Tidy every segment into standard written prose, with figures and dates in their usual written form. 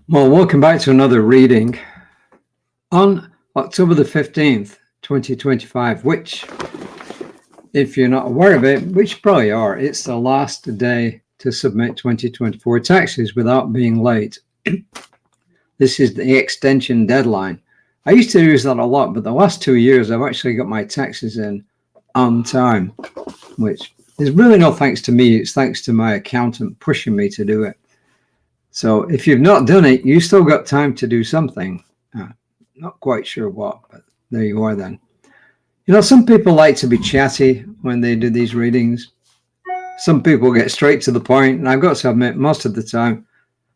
Well, welcome back to another reading on October the 15th, 2025, which, if you're not aware of it, which you probably are, it's the last day to submit 2024 taxes without being late. This is the extension deadline. I used to use that a lot, but the last 2 years I've actually got my taxes in on time, which is really no thanks to me. It's thanks to my accountant pushing me to do it. So if you've not done it, you still got time to do something. Not quite sure what, but there you are then. You know, some people like to be chatty when they do these readings. Some people get straight to the point, and I've got to admit, most of the time,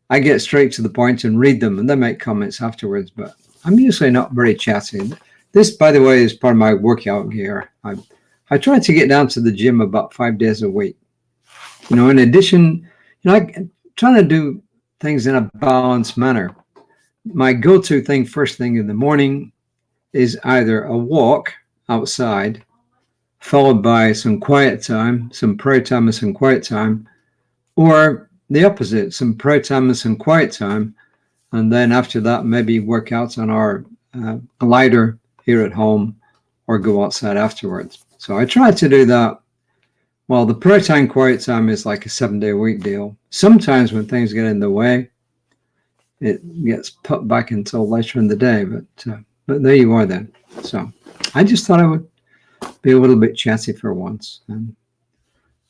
I get straight to the point and read them, and then make comments afterwards, but I'm usually not very chatty. This, by the way, is part of my workout gear. I try to get down to the gym about 5 days a week. You know, in addition, I'm trying to do things in a balanced manner. My go-to thing first thing in the morning is either a walk outside, followed by some quiet time, some prayer time and some quiet time, or the opposite, some prayer time and some quiet time, and then after that, maybe work out on our glider here at home or go outside afterwards. So I try to do that. Well, the prayer time, quiet time is like a 7-day-a-week deal. Sometimes when things get in the way, it gets put back until later in the day, but there you are then. So I just thought I would be a little bit chatty for once. And,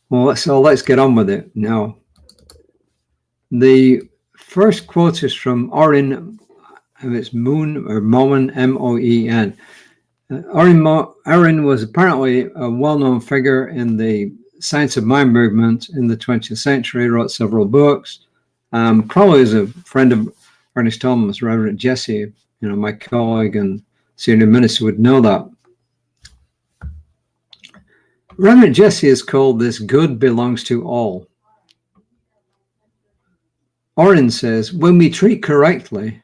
well, so let's get on with it now. The first quote is from Orin, it's Moon or Moen, M-O-E-N. Orin was apparently a well-known figure in the Science of Mind movement in the 20th century, wrote several books. Probably as a friend of Ernest Holmes, Reverend Jesse, my colleague and senior minister would know that. Reverend Jesse is called "This good belongs to all." Orin says, when we treat correctly,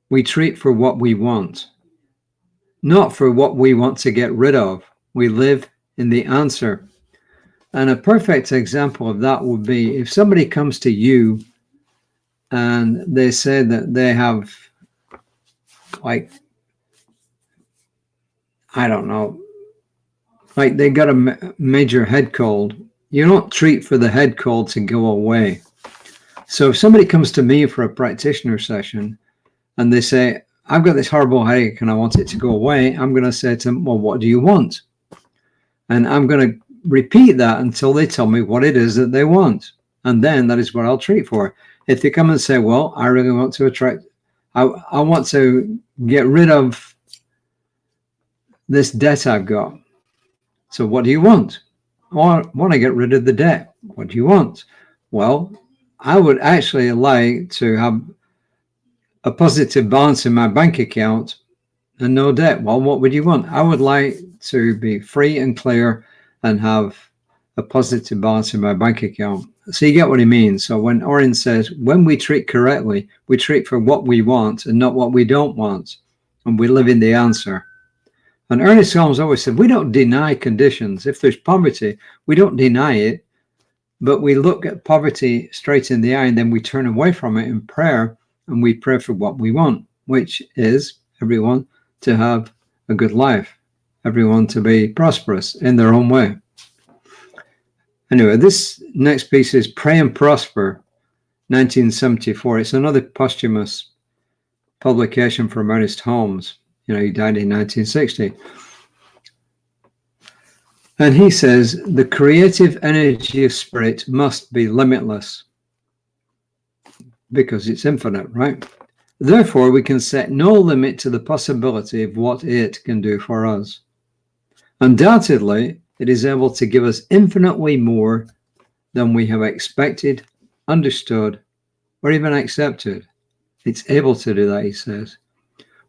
we treat for what we want, not for what we want to get rid of. We live in the answer. And a perfect example of that would be if somebody comes to you and they say that they have, like, I don't know, like they got a major head cold. You don't treat for the head cold to go away. So if somebody comes to me for a practitioner session and they say, I've got this horrible headache and I want it to go away, I'm going to say to them, well, what do you want? And I'm going to repeat that until they tell me what it is that they want. And then that is what I'll treat for. If they come and say, well, I really want to I want to get rid of this debt I've got. So what do you want? Well, I want to get rid of the debt. What do you want? Well, I would actually like to have a positive balance in my bank account and no debt. Well, what would you want? I would like to be free and clear and have a positive balance in my bank account. So you get what he means. So when Orin says, when we treat correctly, we treat for what we want and not what we don't want. And we live in the answer. And Ernest Holmes always said, we don't deny conditions. If there's poverty, we don't deny it, but we look at poverty straight in the eye and then we turn away from it in prayer and we pray for what we want, which is everyone to have a good life, everyone to be prosperous in their own way. Anyway, this next piece is Pray and Prosper, 1974. It's another posthumous publication from Ernest Holmes. He died in 1960. And he says, the creative energy of spirit must be limitless because it's infinite, right? Therefore, we can set no limit to the possibility of what it can do for us. Undoubtedly, it is able to give us infinitely more than we have expected, understood, or even accepted. It's able to do that, he says.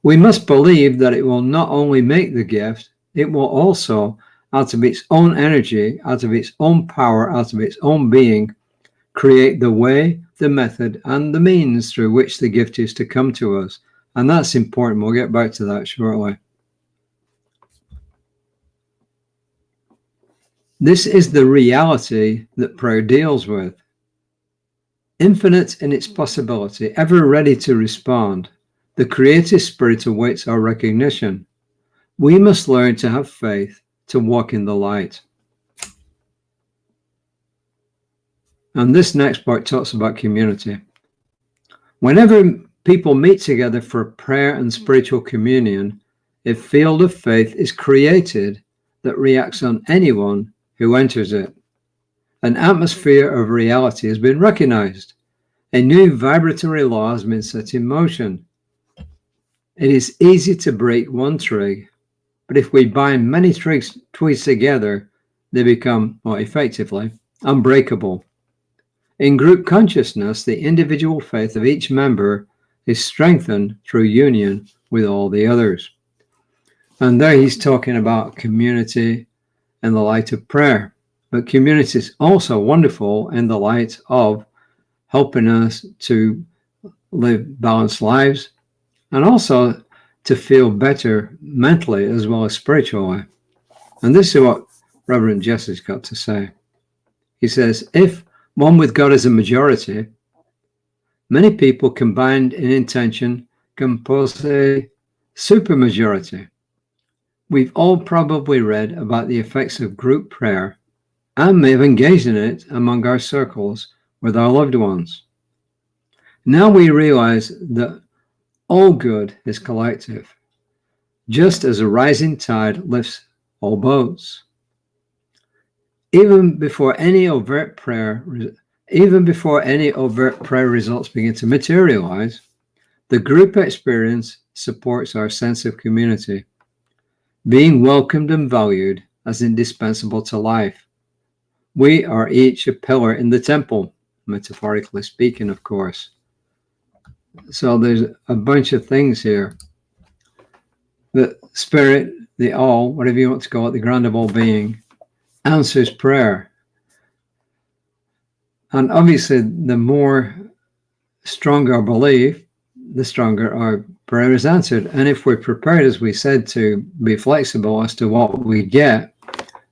We must believe that it will not only make the gift, it will also, out of its own energy, out of its own power, out of its own being, create the way, the method, and the means through which the gift is to come to us. And that's important. We'll get back to that shortly. This is the reality that prayer deals with. Infinite in its possibility, ever ready to respond, the creative spirit awaits our recognition. We must learn to have faith, to walk in the light. And this next part talks about community. Whenever people meet together for prayer and spiritual communion, a field of faith is created that reacts on anyone who enters it. An atmosphere of reality has been recognized. A new vibratory law has been set in motion. It is easy to break one twig, but if we bind many twigs together, they become, well, effectively, unbreakable. In group consciousness, the individual faith of each member is strengthened through union with all the others. And there he's talking about community in the light of prayer. But community is also wonderful in the light of helping us to live balanced lives and also to feel better mentally as well as spiritually. And this is what Reverend Jesse's got to say. He says, if one with God is a majority, many people combined in intention compose a supermajority. We've all probably read about the effects of group prayer and may have engaged in it among our circles with our loved ones. Now we realize that all good is collective, just as a rising tide lifts all boats. Even before any overt prayer results begin to materialize, the group experience supports our sense of community, being welcomed and valued as indispensable to life. We are each a pillar in the temple, metaphorically speaking, of course. So there's a bunch of things here. The spirit, the all, whatever you want to call it, the grand of all being, answers prayer. And obviously, the more stronger our belief, the stronger our prayer is answered. And if we're prepared, as we said, to be flexible as to what we get,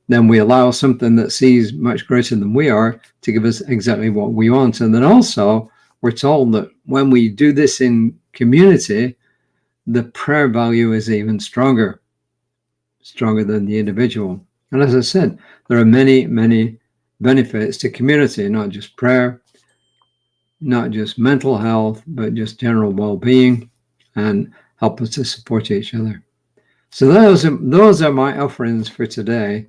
then we allow something that sees much greater than we are to give us exactly what we want. And then also, we're told that when we do this in community, the prayer value is even stronger than the individual. And as I said, there are many, many benefits to community, not just prayer, not just mental health, but just general well-being, and help us to support each other. So those are my offerings for today.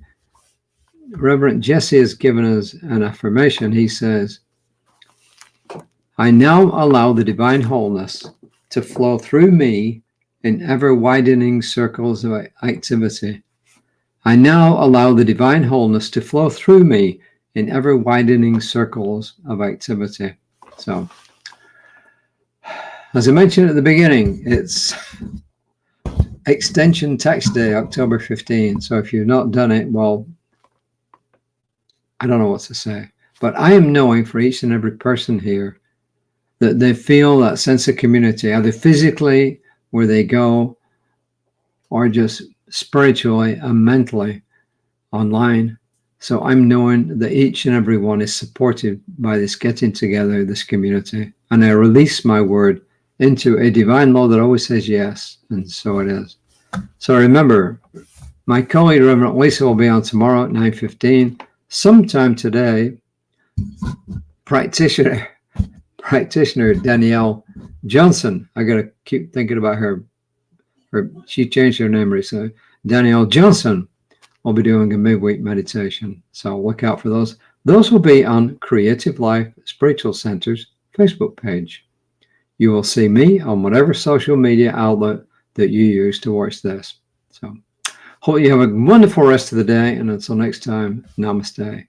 Reverend Jesse has given us an affirmation. He says, I now allow the divine wholeness to flow through me in ever-widening circles of activity. I now allow the divine wholeness to flow through me in ever-widening circles of activity. So, as I mentioned at the beginning, it's Extension Tax Day, October 15. So if you've not done it, well, I don't know what to say. But I am knowing for each and every person here that they feel that sense of community, either physically where they go or just spiritually and mentally online. So I'm knowing that each and every one is supported by this getting together, this community. And I release my word into a divine law that always says yes. And so it is. So remember, my colleague, Reverend Lisa, will be on tomorrow at 9:15. Sometime today, practitioner Danielle Johnson. I got to keep thinking about her. She changed her name recently. Danielle Johnson will be doing a midweek meditation. So look out for those. Those will be on Creative Life Spiritual Center's Facebook page. You will see me on whatever social media outlet that you use to watch this. So hope you have a wonderful rest of the day. And until next time, namaste.